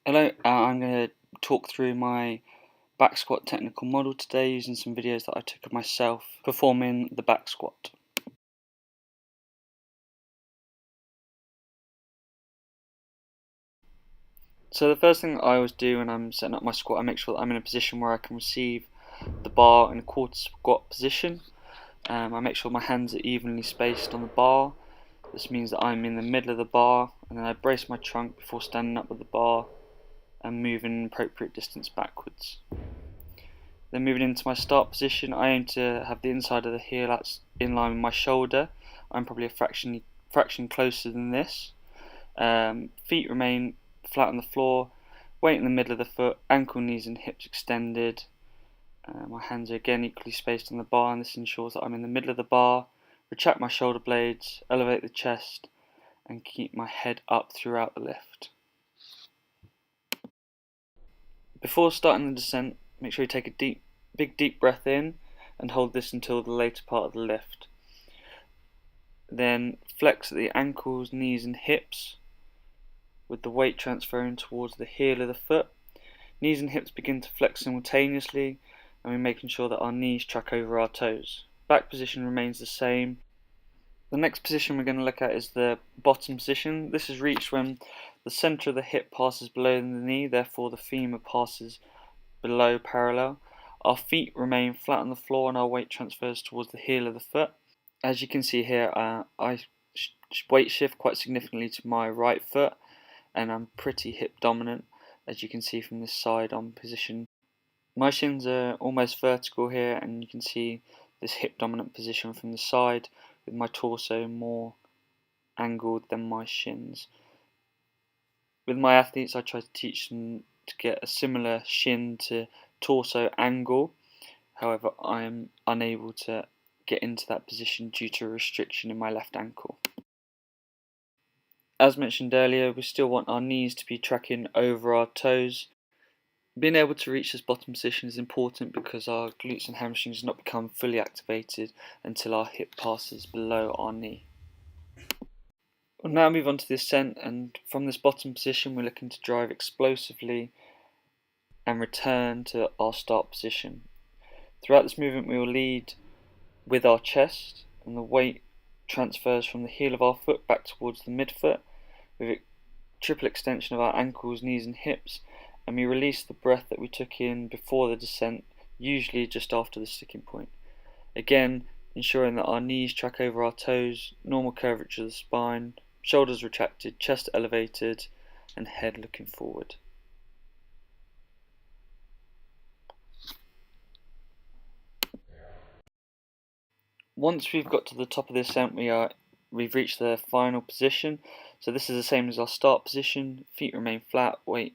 Hello, I'm going to talk through my back squat technical model today using some videos that I took of myself performing the back squat. So the first thing that I always do when I'm setting up my squat, I make sure that I'm in a position where I can receive the bar in a quarter squat position. I make sure my hands are evenly spaced on the bar. This means that I'm in the middle of the bar, and then I brace my trunk before standing up with the bar and moving an appropriate distance backwards. Then moving into my start position, I aim to have the inside of the heel that's in line with my shoulder. I'm probably a fraction closer than this. Feet remain flat on the floor, weight in the middle of the foot, ankle, knees and hips extended. My hands are again equally spaced on the bar, and this ensures that I'm in the middle of the bar. Retract my shoulder blades, elevate the chest, and keep my head up throughout the lift. Before starting the descent, make sure you take a big deep breath in and hold this until the later part of the lift. Then flex at the ankles, knees and hips with the weight transferring towards the heel of the foot. Knees and hips begin to flex simultaneously, and we're making sure that our knees track over our toes. Back position remains the same. The next position we're going to look at is the bottom position. This is reached when the center of the hip passes below the knee, therefore the femur passes below parallel. Our feet remain flat on the floor and our weight transfers towards the heel of the foot. As you can see here, I weight shift quite significantly to my right foot, and I'm pretty hip dominant, as you can see from this side on position. My shins are almost vertical here, and you can see this hip dominant position from the side, with my torso more angled than my shins. With my athletes, I try to teach them to get a similar shin to torso angle. However, I am unable to get into that position due to a restriction in my left ankle. As mentioned earlier, we still want our knees to be tracking over our toes. Being able to reach this bottom position is important because our glutes and hamstrings do not become fully activated until our hip passes below our knee. We'll now move on to the ascent, and from this bottom position we're looking to drive explosively and return to our start position. Throughout this movement we will lead with our chest, and the weight transfers from the heel of our foot back towards the midfoot with a triple extension of our ankles, knees and hips, and we release the breath that we took in before the descent, usually just after the sticking point. Again, ensuring that our knees track over our toes, normal curvature of the spine, shoulders retracted, chest elevated, and head looking forward. Once we've got to the top of the ascent, we've reached the final position. So this is the same as our start position. Feet remain flat, weight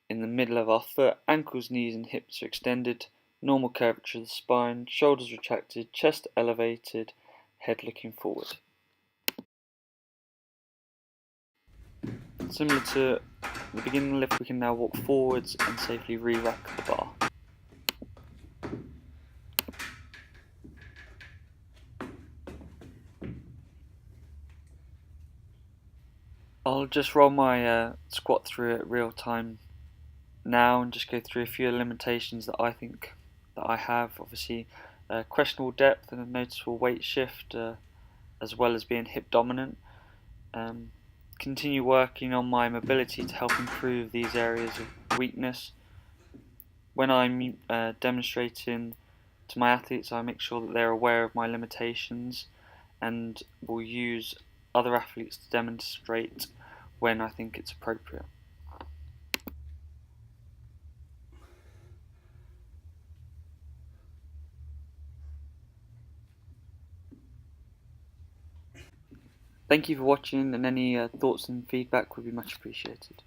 in the middle of our foot, ankles, knees and hips are extended, normal curvature of the spine, shoulders retracted, chest elevated, head looking forward. Similar to the beginning of the lift, we can now walk forwards and safely re-rack the bar. I'll just roll my squat through it real time now and just go through a few limitations that I think that I have. Obviously, questionable depth and a noticeable weight shift, as well as being hip dominant. Continue working on my mobility to help improve these areas of weakness. When I'm demonstrating to my athletes, I make sure that they're aware of my limitations and will use other athletes to demonstrate when I think it's appropriate. Thank you for watching, and any thoughts and feedback would be much appreciated.